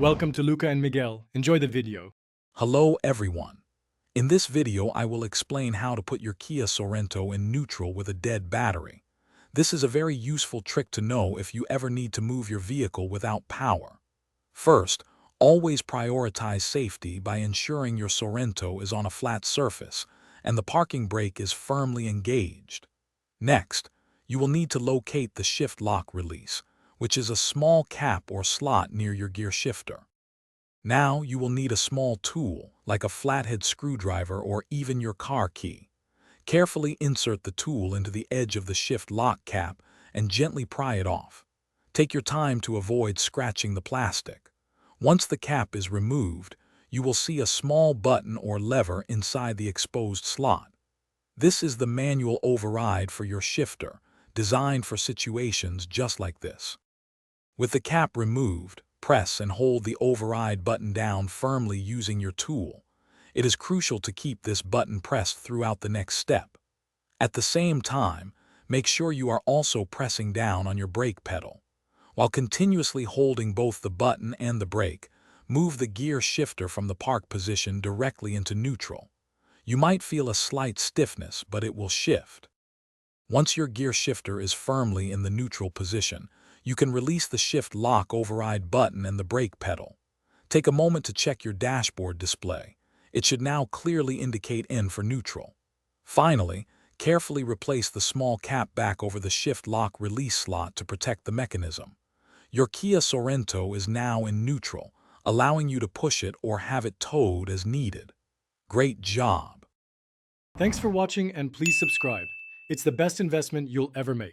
Welcome to Luca and Miguel. Enjoy the video. Hello everyone. In this video I will explain how to put your Kia Sorento in neutral with a dead battery. This is a very useful trick to know if you ever need to move your vehicle without power. First, always prioritize safety by ensuring your Sorento is on a flat surface and the parking brake is firmly engaged. Next, you will need to locate the shift lock release, which is a small cap or slot near your gear shifter. Now you will need a small tool, like a flathead screwdriver or even your car key. Carefully insert the tool into the edge of the shift lock cap and gently pry it off. Take your time to avoid scratching the plastic. Once the cap is removed, you will see a small button or lever inside the exposed slot. This is the manual override for your shifter, designed for situations just like this. With the cap removed, press and hold the override button down firmly using your tool. It is crucial to keep this button pressed throughout the next step. At the same time, make sure you are also pressing down on your brake pedal. While continuously holding both the button and the brake, move the gear shifter from the park position directly into neutral. You might feel a slight stiffness, but it will shift. Once your gear shifter is firmly in the neutral position, you can release the shift lock override button and the brake pedal. Take a moment to check your dashboard display. It should now clearly indicate N for neutral. Finally, carefully replace the small cap back over the shift lock release slot to protect the mechanism. Your Kia Sorento is now in neutral, allowing you to push it or have it towed as needed. Great job! Thanks for watching and please subscribe. It's the best investment you'll ever make.